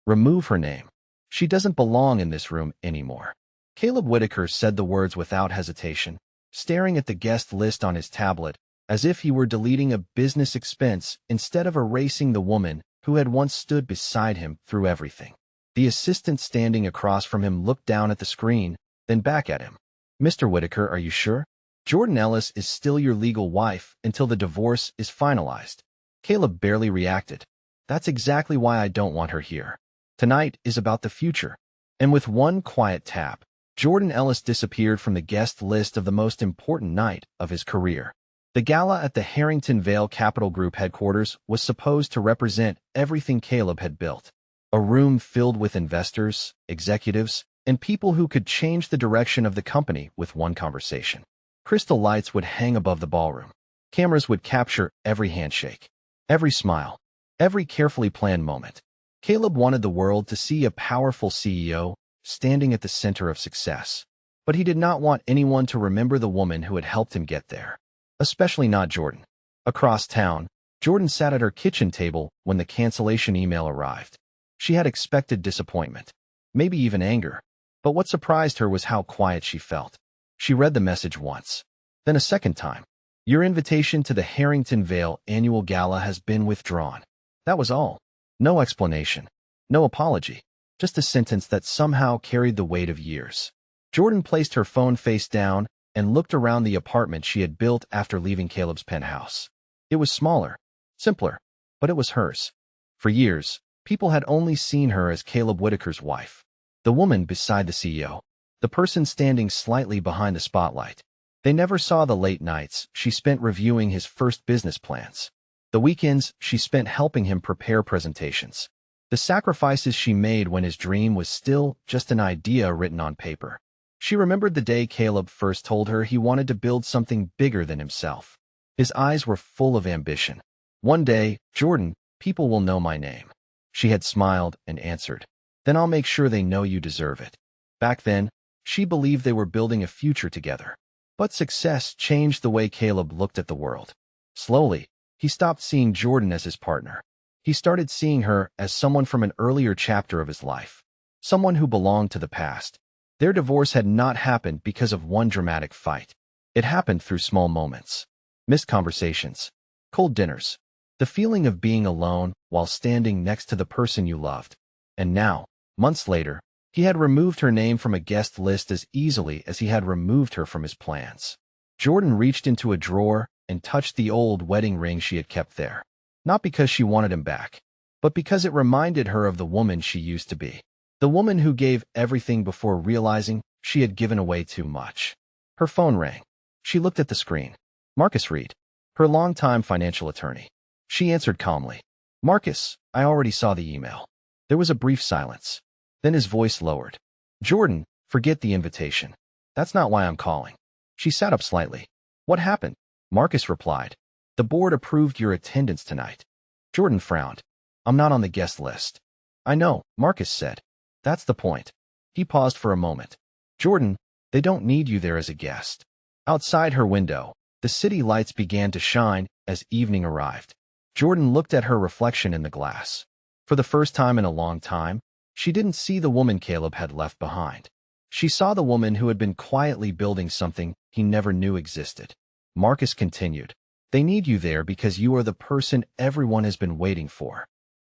Remove her name. She doesn't belong in this room anymore. Caleb Whitaker said the words without hesitation, staring at the guest list on his tablet, as if he were deleting a business expense instead of erasing the woman who had once stood beside him through everything. The assistant standing across from him looked down at the screen, then back at him. Mr. Whitaker, are you sure? Jordan Ellis is still your legal wife until the divorce is finalized. Caleb barely reacted. That's exactly why I don't want her here. Tonight is about the future. And with one quiet tap, Jordan Ellis disappeared from the guest list of the most important night of his career. The gala at the Harrington Vale Capital Group headquarters was supposed to represent everything Caleb had built. A room filled with investors, executives, and people who could change the direction of the company with one conversation. Crystal lights would hang above the ballroom. Cameras would capture every handshake, every smile, every carefully planned moment. Caleb wanted the world to see a powerful CEO standing at the center of success. But he did not want anyone to remember the woman who had helped him get there. Especially not Jordan. Across town, Jordan sat at her kitchen table when the cancellation email arrived. She had expected disappointment, maybe even anger. But what surprised her was how quiet she felt. She read the message once, then a second time. Your invitation to the Harrington Vale annual gala has been withdrawn. That was all. No explanation. No apology. Just a sentence that somehow carried the weight of years. Jordan placed her phone face down and looked around the apartment she had built after leaving Caleb's penthouse. It was smaller, simpler, but it was hers. For years, people had only seen her as Caleb Whitaker's wife. The woman beside the CEO. The person standing slightly behind the spotlight. They never saw the late nights she spent reviewing his first business plans. The weekends she spent helping him prepare presentations. The sacrifices she made when his dream was still just an idea written on paper. She remembered the day Caleb first told her he wanted to build something bigger than himself. His eyes were full of ambition. One day, Jordan, people will know my name. She had smiled and answered. Then I'll make sure they know you deserve it. Back then, she believed they were building a future together. But success changed the way Caleb looked at the world. Slowly, he stopped seeing Jordan as his partner. He started seeing her as someone from an earlier chapter of his life. Someone who belonged to the past. Their divorce had not happened because of one dramatic fight. It happened through small moments. Missed conversations. Cold dinners. The feeling of being alone while standing next to the person you loved. And now, months later, he had removed her name from a guest list as easily as he had removed her from his plans. Jordan reached into a drawer and touched the old wedding ring she had kept there. Not because she wanted him back, but because it reminded her of the woman she used to be. The woman who gave everything before realizing she had given away too much. Her phone rang. She looked at the screen. Marcus Reed, her longtime financial attorney. She answered calmly. Marcus, I already saw the email. There was a brief silence. Then his voice lowered. Jordan, forget the invitation. That's not why I'm calling. She sat up slightly. What happened? Marcus replied. The board approved your attendance tonight. Jordan frowned. I'm not on the guest list. I know, Marcus said. That's the point. He paused for a moment. Jordan, they don't need you there as a guest. Outside her window, the city lights began to shine as evening arrived. Jordan looked at her reflection in the glass. For the first time in a long time, she didn't see the woman Caleb had left behind. She saw the woman who had been quietly building something he never knew existed. Marcus continued. They need you there because you are the person everyone has been waiting for.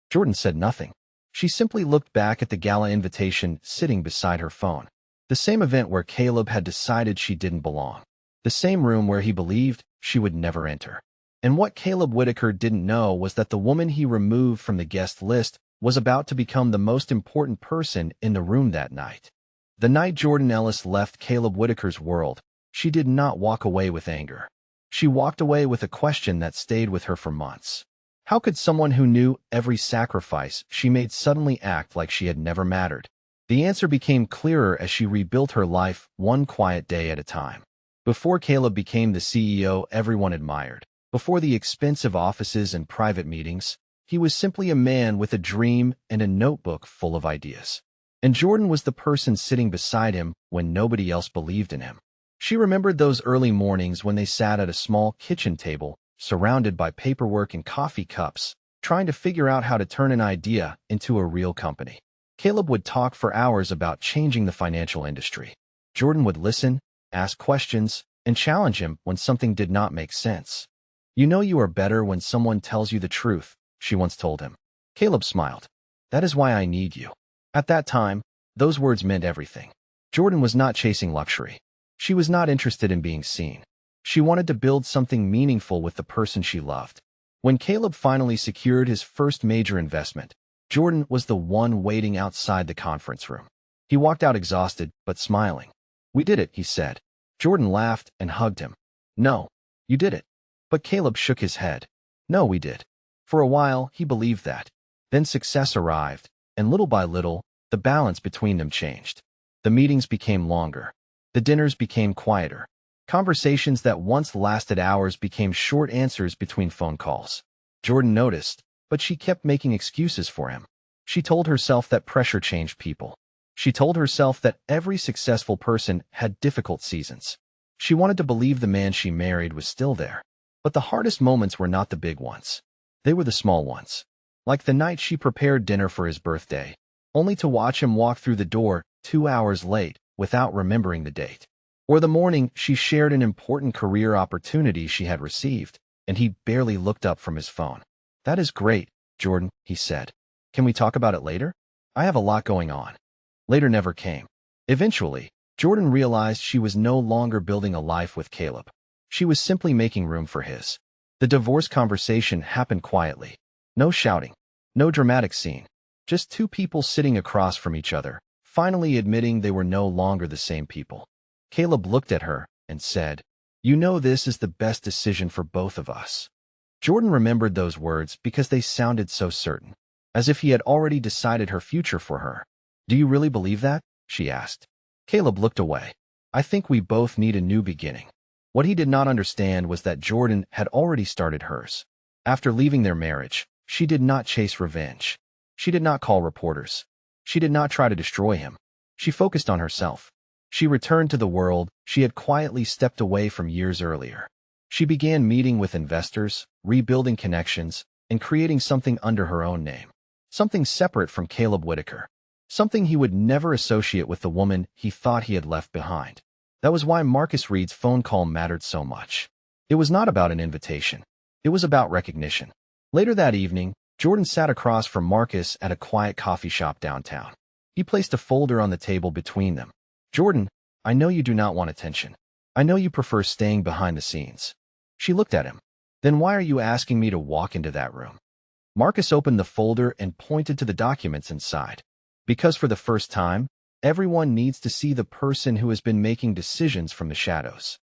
Jordan said nothing. She simply looked back at the gala invitation sitting beside her phone. The same event where Caleb had decided she didn't belong. The same room where he believed she would never enter. And what Caleb Whitaker didn't know was that the woman he removed from the guest list was about to become the most important person in the room that night. The night Jordan Ellis left Caleb Whitaker's world, she did not walk away with anger. She walked away with a question that stayed with her for months. How could someone who knew every sacrifice she made suddenly act like she had never mattered? The answer became clearer as she rebuilt her life one quiet day at a time. Before Caleb became the CEO everyone admired, before the expensive offices and private meetings, he was simply a man with a dream and a notebook full of ideas. And Jordan was the person sitting beside him when nobody else believed in him. She remembered those early mornings when they sat at a small kitchen table, surrounded by paperwork and coffee cups, trying to figure out how to turn an idea into a real company. Caleb would talk for hours about changing the financial industry. Jordan would listen, ask questions, and challenge him when something did not make sense. "You know you are better when someone tells you the truth," she once told him. Caleb smiled. "That is why I need you." At that time, those words meant everything. Jordan was not chasing luxury. She was not interested in being seen. She wanted to build something meaningful with the person she loved. When Caleb finally secured his first major investment, Jordan was the one waiting outside the conference room. He walked out exhausted, but smiling. "We did it," he said. Jordan laughed and hugged him. "No, you did it." But Caleb shook his head. "No, we did." For a while, he believed that. Then success arrived, and little by little, the balance between them changed. The meetings became longer. The dinners became quieter. Conversations that once lasted hours became short answers between phone calls. Jordan noticed, but she kept making excuses for him. She told herself that pressure changed people. She told herself that every successful person had difficult seasons. She wanted to believe the man she married was still there. But the hardest moments were not the big ones. They were the small ones. Like the night she prepared dinner for his birthday, only to watch him walk through the door 2 hours late without remembering the date. Or the morning she shared an important career opportunity she had received, and he barely looked up from his phone. "That is great, Jordan," he said. "Can we talk about it later? I have a lot going on." Later never came. Eventually, Jordan realized she was no longer building a life with Caleb. She was simply making room for his. The divorce conversation happened quietly. No shouting. No dramatic scene. Just two people sitting across from each other, finally admitting they were no longer the same people. Caleb looked at her and said, "You know this is the best decision for both of us." Jordan remembered those words because they sounded so certain, as if he had already decided her future for her. "Do you really believe that?" she asked. Caleb looked away. "I think we both need a new beginning." What he did not understand was that Jordan had already started hers. After leaving their marriage, she did not chase revenge. She did not call reporters. She did not try to destroy him. She focused on herself. She returned to the world she had quietly stepped away from years earlier. She began meeting with investors, rebuilding connections, and creating something under her own name. Something separate from Caleb Whitaker. Something he would never associate with the woman he thought he had left behind. That was why Marcus Reed's phone call mattered so much. It was not about an invitation. It was about recognition. Later that evening, Jordan sat across from Marcus at a quiet coffee shop downtown. He placed a folder on the table between them. "Jordan, I know you do not want attention. I know you prefer staying behind the scenes." She looked at him. "Then why are you asking me to walk into that room?" Marcus opened the folder and pointed to the documents inside. "Because for the first time, everyone needs to see the person who has been making decisions from the shadows."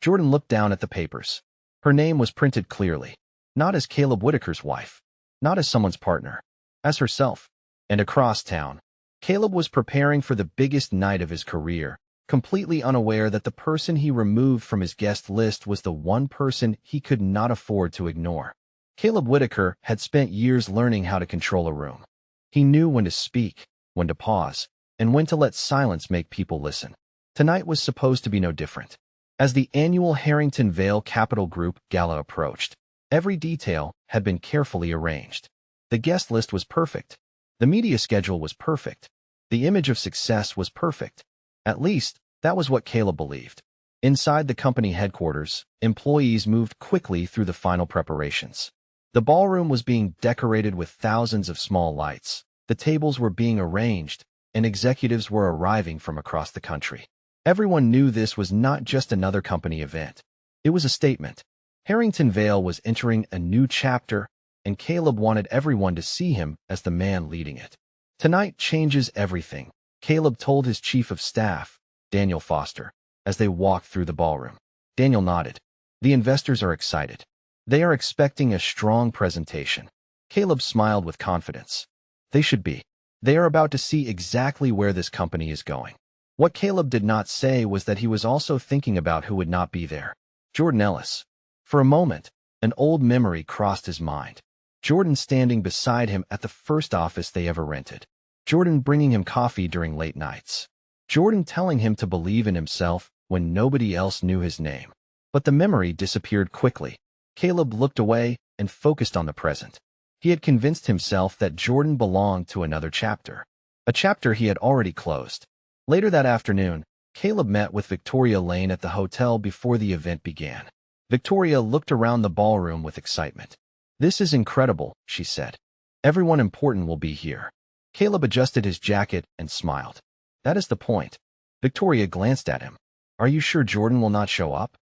Jordan looked down at the papers. Her name was printed clearly, not as Caleb Whitaker's wife, not as someone's partner, as herself. And across town, Caleb was preparing for the biggest night of his career, completely unaware that the person he removed from his guest list was the one person he could not afford to ignore. Caleb Whitaker had spent years learning how to control a room. He knew when to speak, when to pause, and when to let silence make people listen. Tonight was supposed to be no different. As the annual Harrington Vale Capital Group gala approached, every detail had been carefully arranged. The guest list was perfect. The media schedule was perfect. The image of success was perfect. At least, that was what Caleb believed. Inside the company headquarters, employees moved quickly through the final preparations. The ballroom was being decorated with thousands of small lights. The tables were being arranged, and executives were arriving from across the country. Everyone knew this was not just another company event. It was a statement. Harrington Vale was entering a new chapter, and Caleb wanted everyone to see him as the man leading it. "Tonight changes everything," Caleb told his chief of staff, Daniel Foster, as they walked through the ballroom. Daniel nodded. "The investors are excited. They are expecting a strong presentation." Caleb smiled with confidence. "They should be. They are about to see exactly where this company is going." What Caleb did not say was that he was also thinking about who would not be there. Jordan Ellis. For a moment, an old memory crossed his mind. Jordan standing beside him at the first office they ever rented. Jordan bringing him coffee during late nights. Jordan telling him to believe in himself when nobody else knew his name. But the memory disappeared quickly. Caleb looked away and focused on the present. He had convinced himself that Jordan belonged to another chapter, a chapter he had already closed. Later that afternoon, Caleb met with Victoria Lane at the hotel before the event began. Victoria looked around the ballroom with excitement. "This is incredible," she said. "Everyone important will be here." Caleb adjusted his jacket and smiled. "That is the point." Victoria glanced at him. "Are you sure Jordan will not show up?"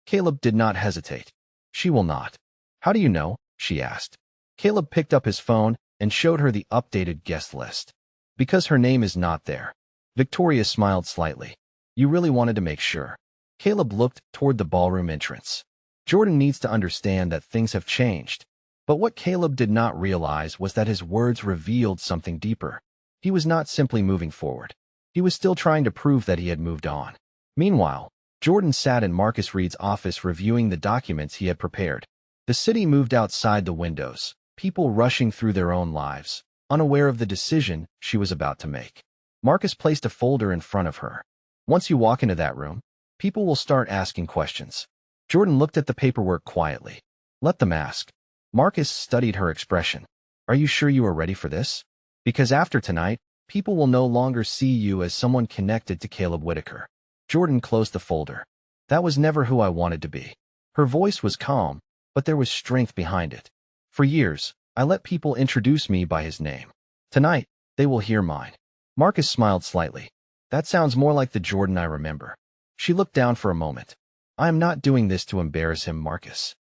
Caleb did not hesitate. "She will not." "How do you know?" she asked. Caleb picked up his phone and showed her the updated guest list. "Because her name is not there." Victoria smiled slightly. "You really wanted to make sure." Caleb looked toward the ballroom entrance. Jordan needs to understand that things have changed. But what Caleb did not realize was that his words revealed something deeper. He was not simply moving forward. He was still trying to prove that he had moved on. Meanwhile, Jordan sat in Marcus Reed's office reviewing the documents he had prepared. The city moved outside the windows, people rushing through their own lives, unaware of the decision she was about to make. Marcus placed a folder in front of her. "Once you walk into that room, people will start asking questions." Jordan looked at the paperwork quietly. "Let them ask." Marcus studied her expression. "Are you sure you are ready for this? Because after tonight, people will no longer see you as someone connected to Caleb Whitaker." Jordan closed the folder. "That was never who I wanted to be." Her voice was calm, but there was strength behind it. "For years, I let people introduce me by his name. Tonight, they will hear mine." Marcus smiled slightly. "That sounds more like the Jordan I remember." She looked down for a moment. "I am not doing this to embarrass him, Marcus.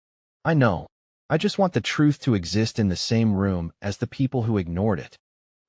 I know. I just want the truth to exist in the same room as the people who ignored it."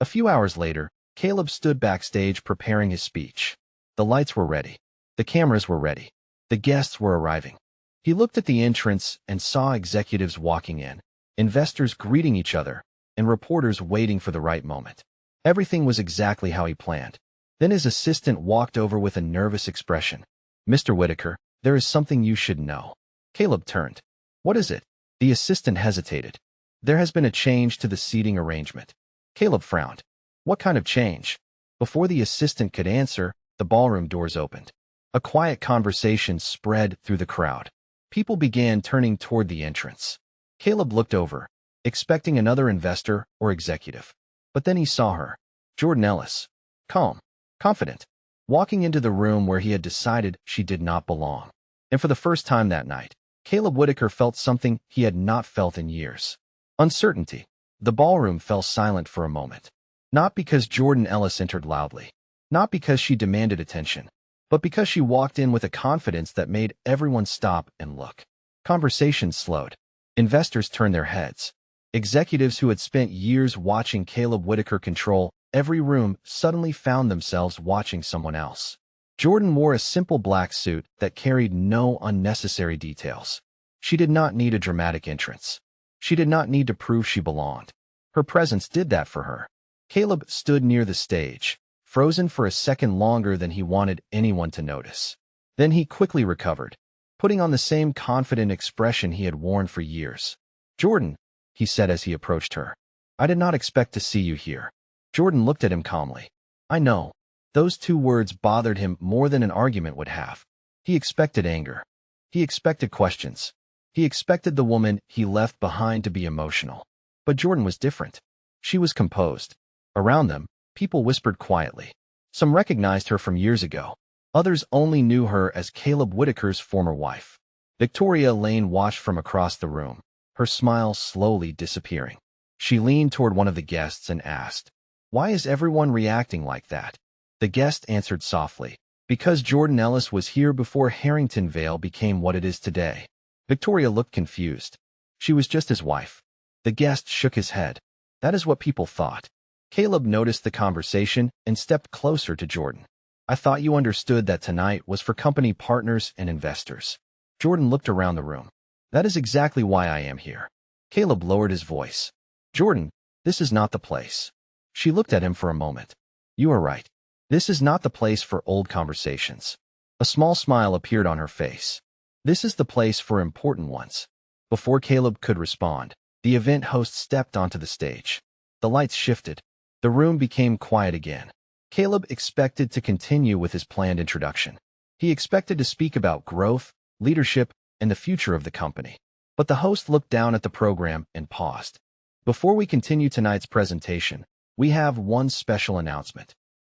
A few hours later, Caleb stood backstage preparing his speech. The lights were ready. The cameras were ready. The guests were arriving. He looked at the entrance and saw executives walking in, investors greeting each other, and reporters waiting for the right moment. Everything was exactly how he planned. Then his assistant walked over with a nervous expression. "Mr. Whitaker, there is something you should know." Caleb turned. "What is it?" The assistant hesitated. "There has been a change to the seating arrangement." Caleb frowned. "What kind of change?" Before the assistant could answer, the ballroom doors opened. A quiet conversation spread through the crowd. People began turning toward the entrance. Caleb looked over, expecting another investor or executive. But then he saw her, Jordan Ellis, calm, confident, walking into the room where he had decided she did not belong. And for the first time that night, Caleb Whitaker felt something he had not felt in years. Uncertainty. The ballroom fell silent for a moment. Not because Jordan Ellis entered loudly. Not because she demanded attention. But because she walked in with a confidence that made everyone stop and look. Conversations slowed. Investors turned their heads. Executives who had spent years watching Caleb Whitaker control every room suddenly found themselves watching someone else. Jordan wore a simple black suit that carried no unnecessary details. She did not need a dramatic entrance. She did not need to prove she belonged. Her presence did that for her. Caleb stood near the stage, frozen for a second longer than he wanted anyone to notice. Then he quickly recovered, putting on the same confident expression he had worn for years. "Jordan," he said as he approached her, "I did not expect to see you here." Jordan looked at him calmly. "I know." Those two words bothered him more than an argument would have. He expected anger. He expected questions. He expected the woman he left behind to be emotional. But Jordan was different. She was composed. Around them, people whispered quietly. Some recognized her from years ago. Others only knew her as Caleb Whitaker's former wife. Victoria Lane watched from across the room, her smile slowly disappearing. She leaned toward one of the guests and asked, "Why is everyone reacting like that?" The guest answered softly, "Because Jordan Ellis was here before Harrington Vale became what it is today." Victoria looked confused. She was just his wife. The guest shook his head. "That is what people thought." Caleb noticed the conversation and stepped closer to Jordan. "I thought you understood that tonight was for company partners and investors." Jordan looked around the room. "That is exactly why I am here." Caleb lowered his voice. "Jordan, this is not the place." She looked at him for a moment. "You are right. This is not the place for old conversations." A small smile appeared on her face. "This is the place for important ones." Before Caleb could respond, the event host stepped onto the stage. The lights shifted. The room became quiet again. Caleb expected to continue with his planned introduction. He expected to speak about growth, leadership, and the future of the company. But the host looked down at the program and paused. Before we continue tonight's presentation, we have one special announcement.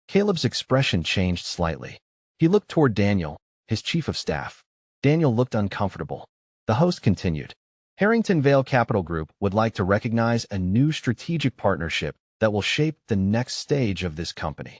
Caleb's expression changed slightly. He looked toward Daniel, his chief of staff. Daniel looked uncomfortable. The host continued. Harrington Vale Capital Group would like to recognize a new strategic partnership that will shape the next stage of this company.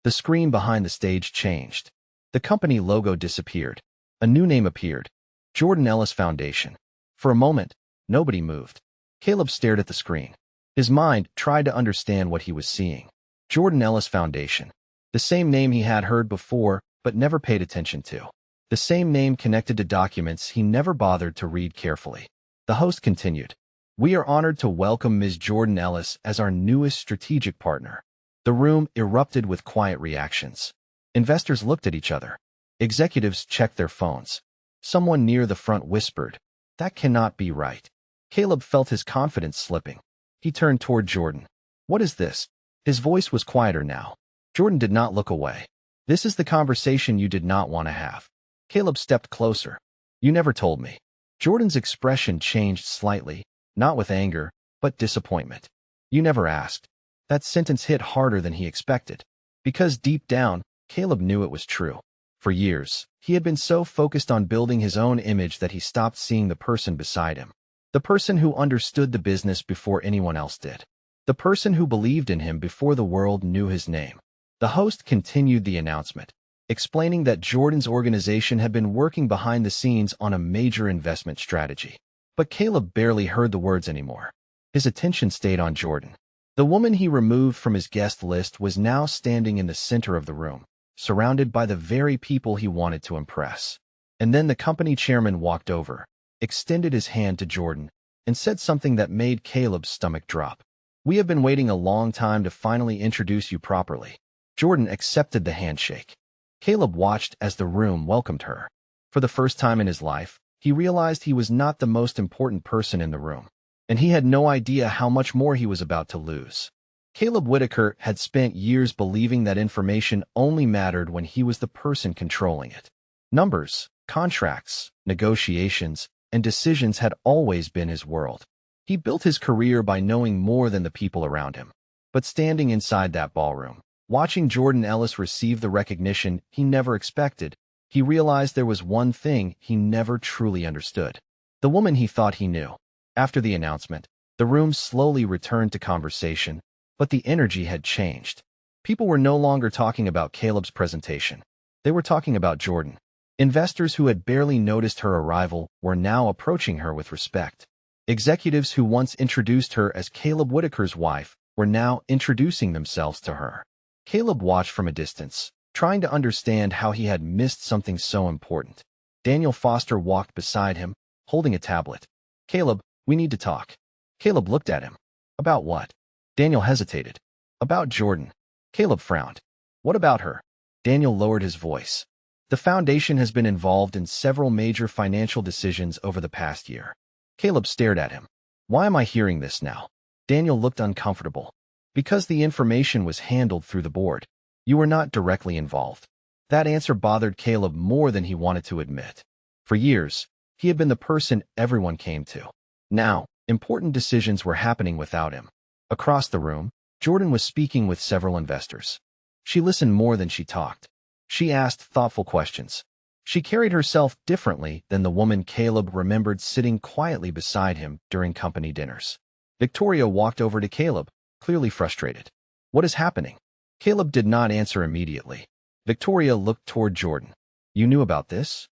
The screen behind the stage changed. The company logo disappeared. A new name appeared. Jordan Ellis Foundation. For a moment, nobody moved. Caleb stared at the screen. His mind tried to understand what he was seeing. Jordan Ellis Foundation. The same name he had heard before, but never paid attention to. The same name connected to documents he never bothered to read carefully. The host continued. We are honored to welcome Ms. Jordan Ellis as our newest strategic partner. The room erupted with quiet reactions. Investors looked at each other. Executives checked their phones. Someone near the front whispered, "That cannot be right." Caleb felt his confidence slipping. He turned toward Jordan. "What is this?" His voice was quieter now. Jordan did not look away. "This is the conversation you did not want to have." Caleb stepped closer. "You never told me." Jordan's expression changed slightly, not with anger, but disappointment. "You never asked." That sentence hit harder than he expected. Because deep down, Caleb knew it was true. For years, he had been so focused on building his own image that he stopped seeing the person beside him. The person who understood the business before anyone else did. The person who believed in him before the world knew his name. The host continued the announcement, explaining that Jordan's organization had been working behind the scenes on a major investment strategy. But Caleb barely heard the words anymore. His attention stayed on Jordan. The woman he removed from his guest list was now standing in the center of the room, surrounded by the very people he wanted to impress. And then the company chairman walked over, extended his hand to Jordan, and said something that made Caleb's stomach drop. "We have been waiting a long time to finally introduce you properly." Jordan accepted the handshake. Caleb watched as the room welcomed her. For the first time in his life, he realized he was not the most important person in the room, and he had no idea how much more he was about to lose. Caleb Whitaker had spent years believing that information only mattered when he was the person controlling it. Numbers, contracts, negotiations, and decisions had always been his world. He built his career by knowing more than the people around him. But standing inside that ballroom, watching Jordan Ellis receive the recognition he never expected, he realized there was one thing he never truly understood. The woman he thought he knew. After the announcement, the room slowly returned to conversation, but the energy had changed. People were no longer talking about Caleb's presentation. They were talking about Jordan. Investors who had barely noticed her arrival were now approaching her with respect. Executives who once introduced her as Caleb Whitaker's wife were now introducing themselves to her. Caleb watched from a distance, trying to understand how he had missed something so important. Daniel Foster walked beside him, holding a tablet. "Caleb, we need to talk." Caleb looked at him. "About what?" Daniel hesitated. "About Jordan." Caleb frowned. "What about her?" Daniel lowered his voice. "The foundation has been involved in several major financial decisions over the past year." Caleb stared at him. "Why am I hearing this now?" Daniel looked uncomfortable. "Because the information was handled through the board. You were not directly involved." That answer bothered Caleb more than he wanted to admit. For years, he had been the person everyone came to. Now, important decisions were happening without him. Across the room, Jordan was speaking with several investors. She listened more than she talked. She asked thoughtful questions. She carried herself differently than the woman Caleb remembered sitting quietly beside him during company dinners. Victoria walked over to Caleb, clearly frustrated. "What is happening?" Caleb did not answer immediately. Victoria looked toward Jordan. "You knew about this?"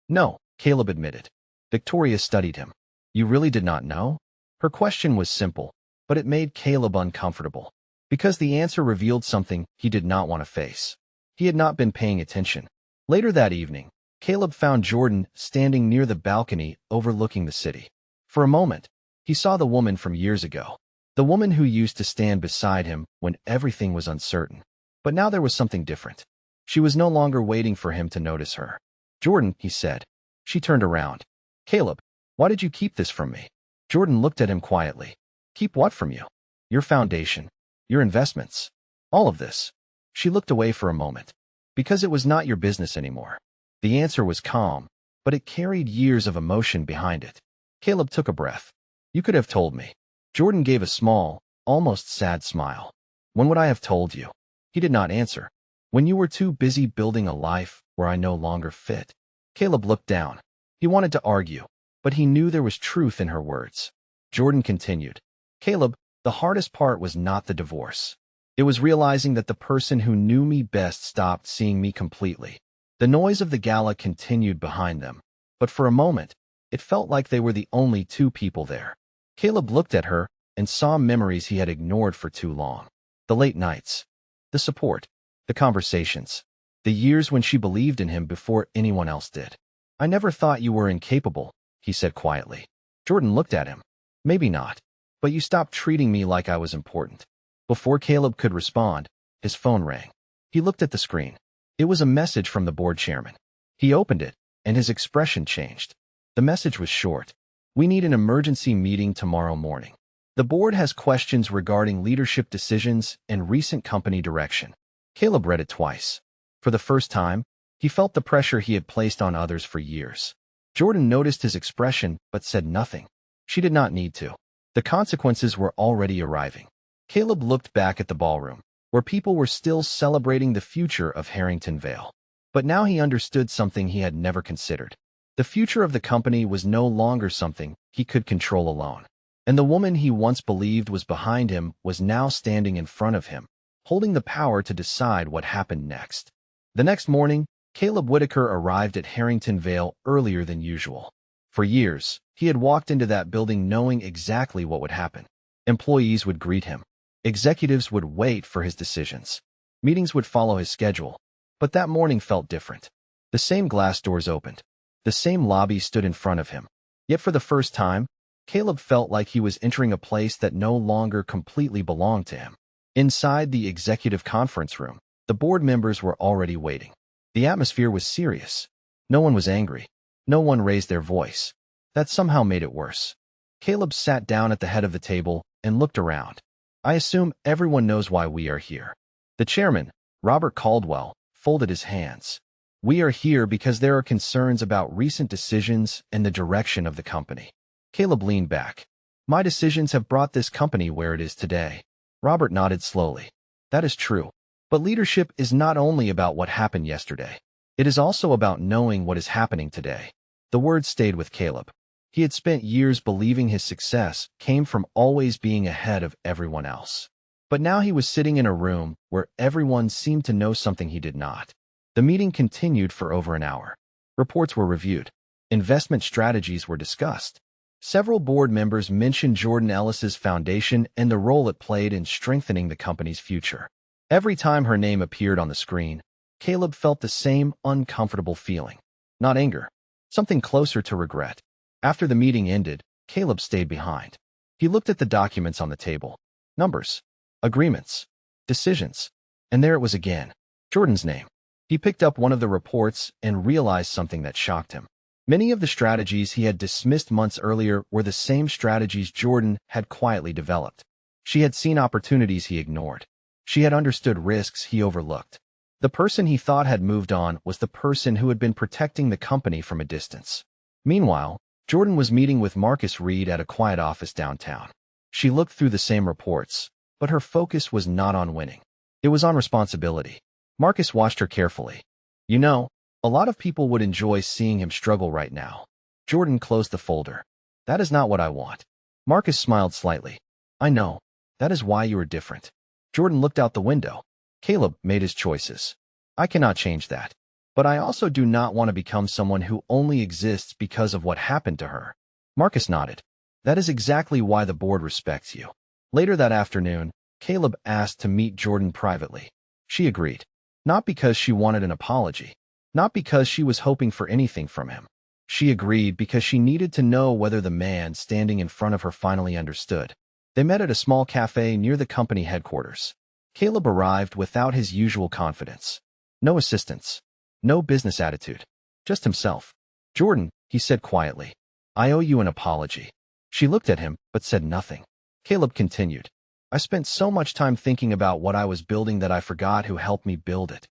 "No," Caleb admitted. Victoria studied him. "You really did not know?" Her question was simple, but it made Caleb uncomfortable, because the answer revealed something he did not want to face. He had not been paying attention. Later that evening, Caleb found Jordan standing near the balcony overlooking the city. For a moment, he saw the woman from years ago, the woman who used to stand beside him when everything was uncertain. But now there was something different. She was no longer waiting for him to notice her. "Jordan," he said. She turned around. "Caleb, why did you keep this from me?" Jordan looked at him quietly. "Keep what from you?" "Your foundation, your investments, all of this." She looked away for a moment. "Because it was not your business anymore." The answer was calm, but it carried years of emotion behind it. Caleb took a breath. "You could have told me." Jordan gave a small, almost sad smile. When would I have told you? He did not answer. When you were too busy building a life where I no longer fit. Caleb looked down. He wanted to argue, but he knew there was truth in her words. Jordan continued. Caleb, the hardest part was not the divorce. It was realizing that the person who knew me best stopped seeing me completely. The noise of the gala continued behind them, but for a moment, it felt like they were the only two people there. Caleb looked at her and saw memories he had ignored for too long. The late nights, the support, the conversations, the years when she believed in him before anyone else did. I never thought you were incapable, he said quietly. Jordan looked at him. Maybe not, but you stopped treating me like I was important. Before Caleb could respond, his phone rang. He looked at the screen. It was a message from the board chairman. He opened it, and his expression changed. The message was short. We need an emergency meeting tomorrow morning. The board has questions regarding leadership decisions and recent company direction. Caleb read it twice. For the first time, he felt the pressure he had placed on others for years. Jordan noticed his expression but said nothing. She did not need to. The consequences were already arriving. Caleb looked back at the ballroom, where people were still celebrating the future of Harrington Vale. But now he understood something he had never considered. The future of the company was no longer something he could control alone. And the woman he once believed was behind him was now standing in front of him, holding the power to decide what happened next. The next morning, Caleb Whitaker arrived at Harrington Vale earlier than usual. For years, he had walked into that building knowing exactly what would happen. Employees would greet him. Executives would wait for his decisions. Meetings would follow his schedule. But that morning felt different. The same glass doors opened. The same lobby stood in front of him. Yet for the first time, Caleb felt like he was entering a place that no longer completely belonged to him. Inside the executive conference room, the board members were already waiting. The atmosphere was serious. No one was angry. No one raised their voice. That somehow made it worse. Caleb sat down at the head of the table and looked around. I assume everyone knows why we are here. The chairman, Robert Caldwell, folded his hands. We are here because there are concerns about recent decisions and the direction of the company. Caleb leaned back. My decisions have brought this company where it is today. Robert nodded slowly. That is true. But leadership is not only about what happened yesterday. It is also about knowing what is happening today. The words stayed with Caleb. He had spent years believing his success came from always being ahead of everyone else. But now he was sitting in a room where everyone seemed to know something he did not. The meeting continued for over an hour. Reports were reviewed. Investment strategies were discussed. Several board members mentioned Jordan Ellis's foundation and the role it played in strengthening the company's future. Every time her name appeared on the screen, Caleb felt the same uncomfortable feeling. Not anger, something closer to regret. After the meeting ended, Caleb stayed behind. He looked at the documents on the table. Numbers, agreements, decisions. And there it was again. Jordan's name. He picked up one of the reports and realized something that shocked him. Many of the strategies he had dismissed months earlier were the same strategies Jordan had quietly developed. She had seen opportunities he ignored. She had understood risks he overlooked. The person he thought had moved on was the person who had been protecting the company from a distance. Meanwhile, Jordan was meeting with Marcus Reed at a quiet office downtown. She looked through the same reports, but her focus was not on winning. It was on responsibility. Marcus watched her carefully. You know, a lot of people would enjoy seeing him struggle right now. Jordan closed the folder. That is not what I want. Marcus smiled slightly. I know. That is why you are different. Jordan looked out the window. Caleb made his choices. I cannot change that. But I also do not want to become someone who only exists because of what happened to her. Marcus nodded. That is exactly why the board respects you. Later that afternoon, Caleb asked to meet Jordan privately. She agreed. Not because she wanted an apology. Not because she was hoping for anything from him. She agreed because she needed to know whether the man standing in front of her finally understood. They met at a small cafe near the company headquarters. Caleb arrived without his usual confidence. No assistance. No business attitude. Just himself. Jordan, he said quietly. I owe you an apology. She looked at him, but said nothing. Caleb continued. I spent so much time thinking about what I was building that I forgot who helped me build it.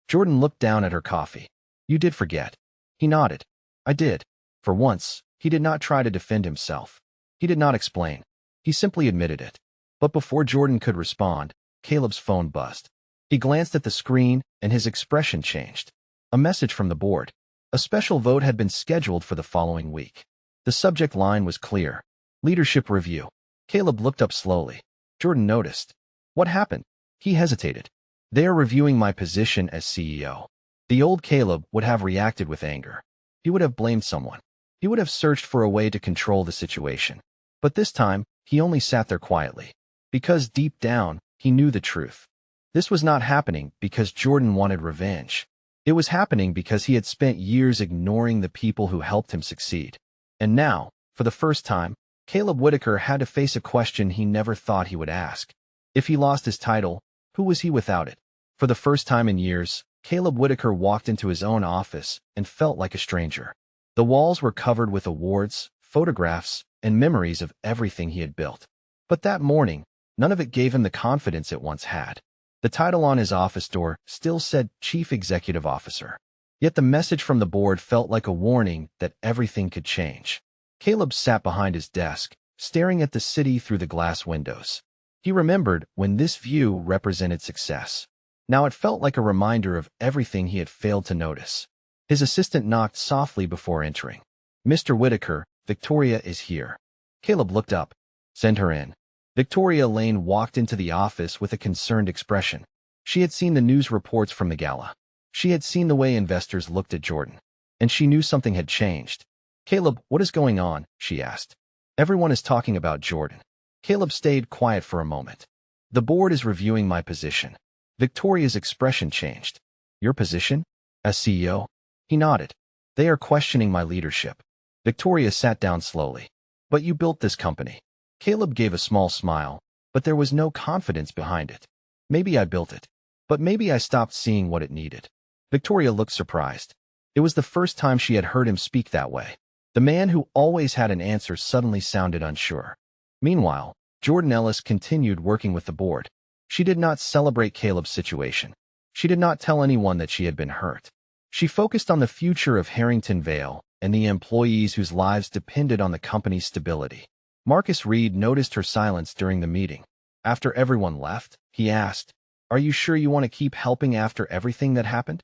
Jordan looked down at her coffee. You did forget. He nodded. I did. For once, he did not try to defend himself. He did not explain. He He simply admitted it. But before Jordan could respond, Caleb's phone buzzed. He glanced at the screen, and his expression changed. A message from the board. A special vote had been scheduled for the following week. The subject line was clear. Leadership review. Caleb looked up slowly. Jordan noticed. What happened? He hesitated. They are reviewing my position as CEO. The old Caleb would have reacted with anger. He would have blamed someone. He would have searched for a way to control the situation. But this time, he only sat there quietly. Because deep down, he knew the truth. This was not happening because Jordan wanted revenge. It was happening because he had spent years ignoring the people who helped him succeed. And now, for the first time, Caleb Whitaker had to face a question he never thought he would ask. If he lost his title, who was he without it? For the first time in years, Caleb Whitaker walked into his own office and felt like a stranger. The walls were covered with awards, photographs, and memories of everything he had built. But that morning, none of it gave him the confidence it once had. The title on his office door still said Chief Executive Officer. Yet the message from the board felt like a warning that everything could change. Caleb sat behind his desk, staring at the city through the glass windows. He remembered when this view represented success. Now it felt like a reminder of everything he had failed to notice. His assistant knocked softly before entering. Mr. Whitaker, Victoria is here. Caleb looked up. Send her in. Victoria Lane walked into the office with a concerned expression. She had seen the news reports from the gala. She had seen the way investors looked at Jordan. And she knew something had changed. Caleb, what is going on? She asked. Everyone is talking about Jordan. Caleb stayed quiet for a moment. The board is reviewing my position. Victoria's expression changed. Your position? As CEO? He nodded. They are questioning my leadership. Victoria sat down slowly. But you built this company. Caleb gave a small smile, but there was no confidence behind it. Maybe I built it, but maybe I stopped seeing what it needed. Victoria looked surprised. It was the first time she had heard him speak that way. The man who always had an answer suddenly sounded unsure. Meanwhile, Jordan Ellis continued working with the board. She did not celebrate Caleb's situation. She did not tell anyone that she had been hurt. She focused on the future of Harrington Vale and the employees whose lives depended on the company's stability. Marcus Reed noticed her silence during the meeting. After everyone left, he asked, Are you sure you want to keep helping after everything that happened?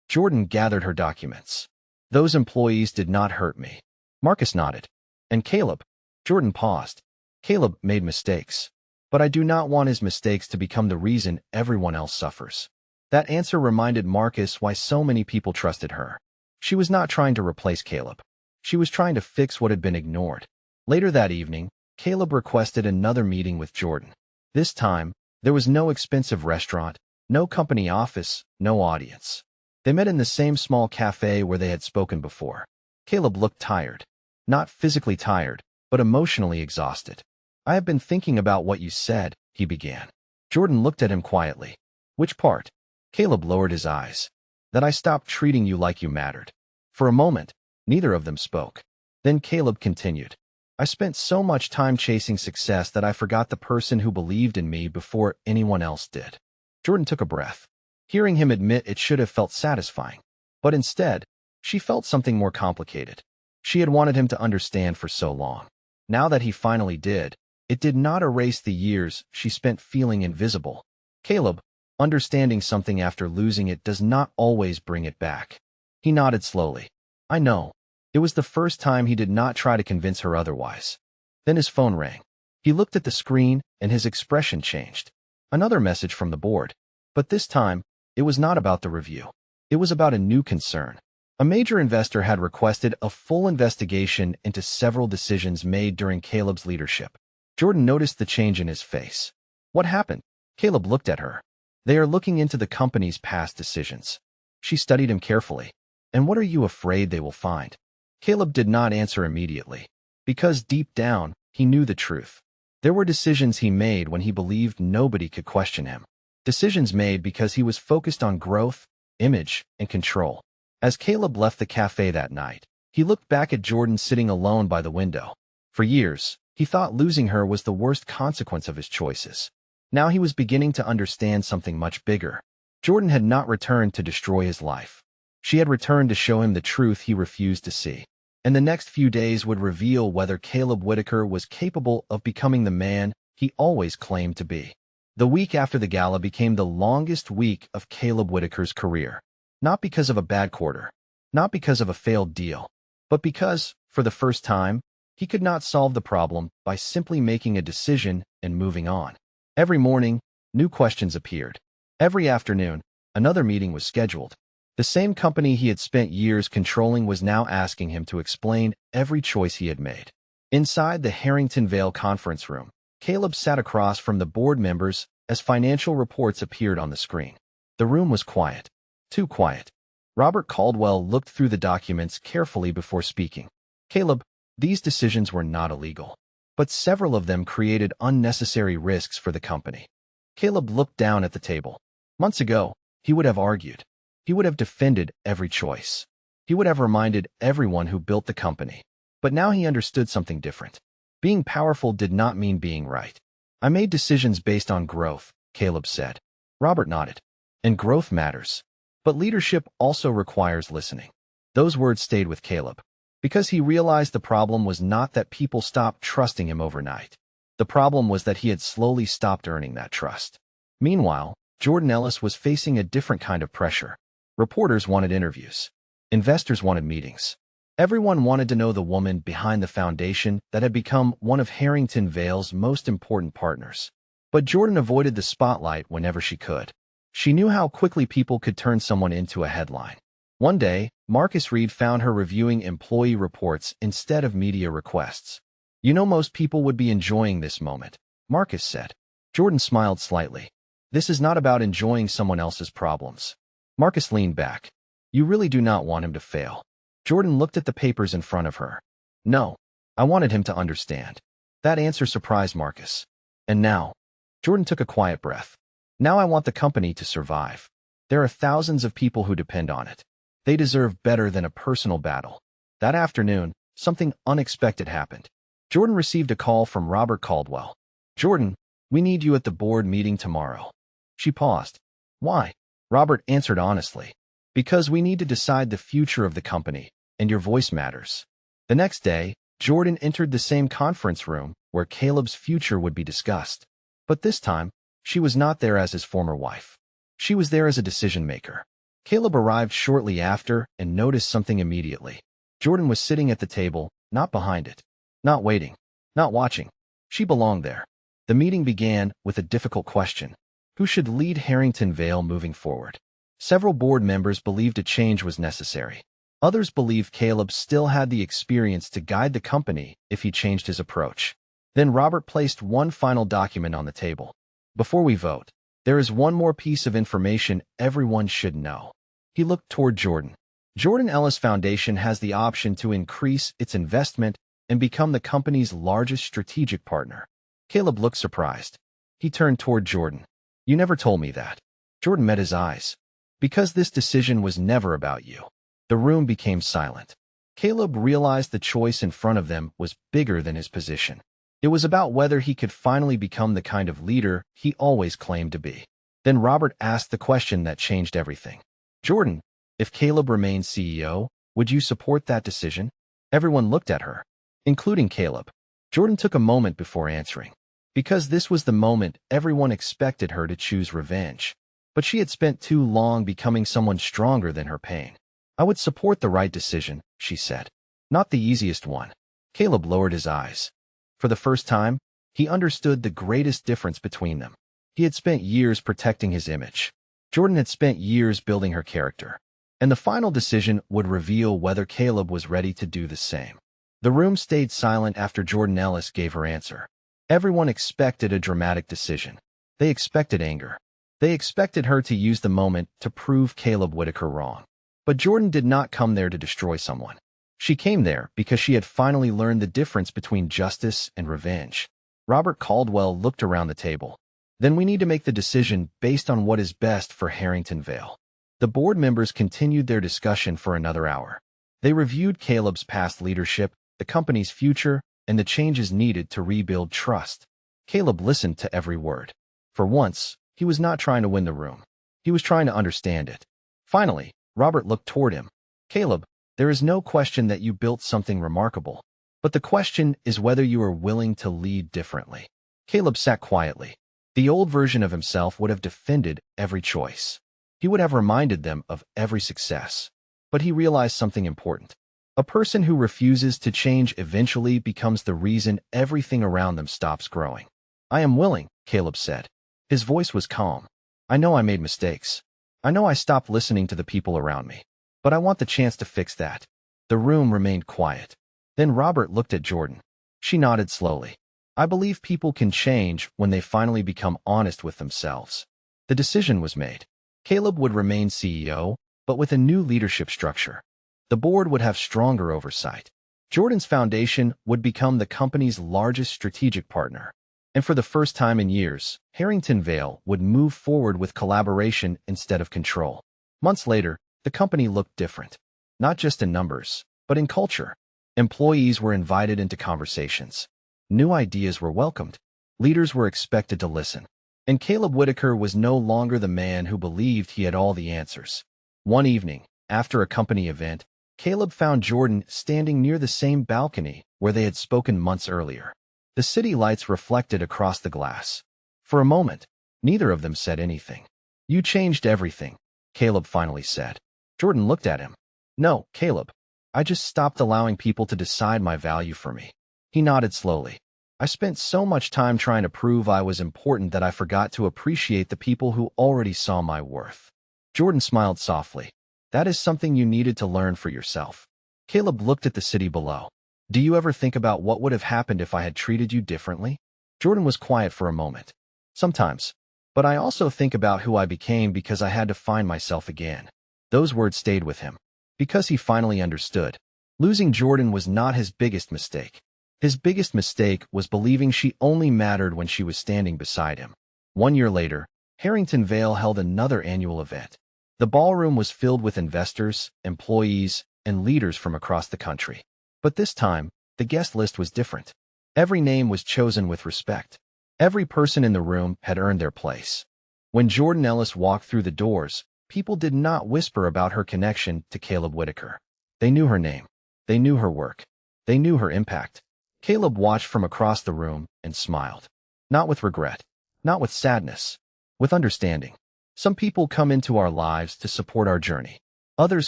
Jordan gathered her documents. Those employees did not hurt me. Marcus nodded. And Caleb? Jordan paused. Caleb made mistakes. But I do not want his mistakes to become the reason everyone else suffers. That answer reminded Marcus why so many people trusted her. She was not trying to replace Caleb. She was trying to fix what had been ignored. Later that evening, Caleb requested another meeting with Jordan. This time, there was no expensive restaurant, no company office, no audience. They met in the same small cafe where they had spoken before. Caleb looked tired. Not physically tired, but emotionally exhausted. I have been thinking about what you said, he began. Jordan looked at him quietly. Which part? Caleb lowered his eyes. That I stopped treating you like you mattered. For a moment, neither of them spoke. Then Caleb continued. I spent so much time chasing success that I forgot the person who believed in me before anyone else did. Jordan took a breath. Hearing him admit it should have felt satisfying. But instead, she felt something more complicated. She had wanted him to understand for so long. Now that he finally did, it did not erase the years she spent feeling invisible. Caleb, understanding something after losing it does not always bring it back. He nodded slowly. I know. It was the first time he did not try to convince her otherwise. Then his phone rang. He looked at the screen, and his expression changed. Another message from the board. But this time, it was not about the review. It was about a new concern. A major investor had requested a full investigation into several decisions made during Caleb's leadership. Jordan noticed the change in his face. What happened? Caleb looked at her. They are looking into the company's past decisions. She studied him carefully. And what are you afraid they will find? Caleb did not answer immediately. Because deep down, he knew the truth. There were decisions he made when he believed nobody could question him. Decisions made because he was focused on growth, image, and control. As Caleb left the cafe that night, he looked back at Jordan sitting alone by the window. For years, he thought losing her was the worst consequence of his choices. Now he was beginning to understand something much bigger. Jordan had not returned to destroy his life. She had returned to show him the truth he refused to see. and the next few days would reveal whether Caleb Whitaker was capable of becoming the man he always claimed to be. The week after the gala became the longest week of Caleb Whitaker's career, not because of a bad quarter, not because of a failed deal, but because, for the first time, he could not solve the problem by simply making a decision and moving on. Every morning, new questions appeared. Every afternoon, another meeting was scheduled. The same company he had spent years controlling was now asking him to explain every choice he had made. Inside the Harrington Vale conference room, Caleb sat across from the board members as financial reports appeared on the screen. The room was quiet. Too quiet. Robert Caldwell looked through the documents carefully before speaking. Caleb, these decisions were not illegal, but several of them created unnecessary risks for the company. Caleb looked down at the table. Months ago, he would have argued. He would have defended every choice. He would have reminded everyone who built the company. But now he understood something different. Being powerful did not mean being right. I made decisions based on growth, Caleb said. Robert nodded. And growth matters. But leadership also requires listening. Those words stayed with Caleb, because he realized the problem was not that people stopped trusting him overnight. The problem was that he had slowly stopped earning that trust. Meanwhile, Jordan Ellis was facing a different kind of pressure. Reporters wanted interviews. Investors wanted meetings. Everyone wanted to know the woman behind the foundation that had become one of Harrington Vale's most important partners. But Jordan avoided the spotlight whenever she could. She knew how quickly people could turn someone into a headline. One day, Marcus Reed found her reviewing employee reports instead of media requests. You know, most people would be enjoying this moment, Marcus said. Jordan smiled slightly. This is not about enjoying someone else's problems. Marcus leaned back. You really do not want him to fail. Jordan looked at the papers in front of her. No, I wanted him to understand. That answer surprised Marcus. And now, Jordan took a quiet breath. Now I want the company to survive. There are thousands of people who depend on it. They deserve better than a personal battle. That afternoon, something unexpected happened. Jordan received a call from Robert Caldwell. Jordan, we need you at the board meeting tomorrow. She paused. Why? Robert answered honestly. Because we need to decide the future of the company, and your voice matters. The next day, Jordan entered the same conference room where Caleb's future would be discussed. But this time, she was not there as his former wife. She was there as a decision-maker. Caleb arrived shortly after and noticed something immediately. Jordan was sitting at the table, not behind it. Not waiting. Not watching. She belonged there. The meeting began with a difficult question. Who should lead Harrington Vale moving forward? Several board members believed a change was necessary. Others believed Caleb still had the experience to guide the company if he changed his approach. Then Robert placed one final document on the table. Before we vote, there is one more piece of information everyone should know. He looked toward Jordan. Jordan Ellis Foundation has the option to increase its investment and become the company's largest strategic partner. Caleb looked surprised. He turned toward Jordan. You never told me that. Jordan met his eyes. Because this decision was never about you. The room became silent. Caleb realized the choice in front of them was bigger than his position. It was about whether he could finally become the kind of leader he always claimed to be. Then Robert asked the question that changed everything. Jordan, if Caleb remains CEO, would you support that decision? Everyone looked at her, including Caleb. Jordan took a moment before answering. Because this was the moment everyone expected her to choose revenge. But she had spent too long becoming someone stronger than her pain. I would support the right decision, she said. Not the easiest one. Caleb lowered his eyes. For the first time, he understood the greatest difference between them. He had spent years protecting his image. Jordan had spent years building her character. And the final decision would reveal whether Caleb was ready to do the same. The room stayed silent after Jordan Ellis gave her answer. Everyone expected a dramatic decision. They expected anger. They expected her to use the moment to prove Caleb Whitaker wrong. But Jordan did not come there to destroy someone. She came there because she had finally learned the difference between justice and revenge. Robert Caldwell looked around the table. Then we need to make the decision based on what is best for Harrington Vale. The board members continued their discussion for another hour. They reviewed Caleb's past leadership, the company's future, and the changes needed to rebuild trust. Caleb listened to every word. For once, he was not trying to win the room. He was trying to understand it. Finally, Robert looked toward him. Caleb, There is no question that you built something remarkable. But the question is whether you are willing to lead differently. Caleb sat quietly. The old version of himself would have defended every choice. He would have reminded them of every success. But he realized something important. A person who refuses to change eventually becomes the reason everything around them stops growing. I am willing, Caleb said. His voice was calm. I know I made mistakes. I know I stopped listening to the people around me. But I want the chance to fix that. The room remained quiet. Then Robert looked at Jordan. She nodded slowly. I believe people can change when they finally become honest with themselves. The decision was made. Caleb would remain CEO, but with a new leadership structure. The board would have stronger oversight. Jordan's foundation would become the company's largest strategic partner. And for the first time in years, Harrington Vale would move forward with collaboration instead of control. Months later, the company looked different. Not just in numbers, but in culture. Employees were invited into conversations. New ideas were welcomed. Leaders were expected to listen. And Caleb Whitaker was no longer the man who believed he had all the answers. One evening, after a company event, Caleb found Jordan standing near the same balcony where they had spoken months earlier. The city lights reflected across the glass. For a moment, neither of them said anything. You changed everything, Caleb finally said. Jordan looked at him. No, Caleb. I just stopped allowing people to decide my value for me. He nodded slowly. I spent so much time trying to prove I was important that I forgot to appreciate the people who already saw my worth. Jordan smiled softly. That is something you needed to learn for yourself. Caleb looked at the city below. Do you ever think about what would have happened if I had treated you differently? Jordan was quiet for a moment. Sometimes. But I also think about who I became because I had to find myself again. Those words stayed with him. Because he finally understood. Losing Jordan was not his biggest mistake. His biggest mistake was believing she only mattered when she was standing beside him. 1 year later, Harrington Vale held another annual event. The ballroom was filled with investors, employees, and leaders from across the country. But this time, the guest list was different. Every name was chosen with respect. Every person in the room had earned their place. When Jordan Ellis walked through the doors, people did not whisper about her connection to Caleb Whitaker. They knew her name. They knew her work. They knew her impact. Caleb watched from across the room and smiled. Not with regret. Not with sadness. With understanding. Some people come into our lives to support our journey. Others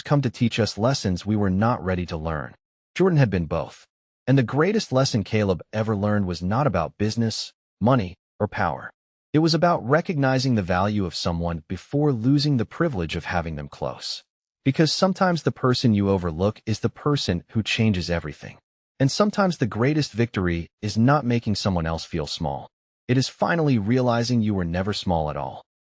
come to teach us lessons we were not ready to learn. Jordan had been both. And the greatest lesson Caleb ever learned was not about business, money, or power. It was about recognizing the value of someone before losing the privilege of having them close. Because sometimes the person you overlook is the person who changes everything. And sometimes the greatest victory is not making someone else feel small. It is finally realizing you were never small at all.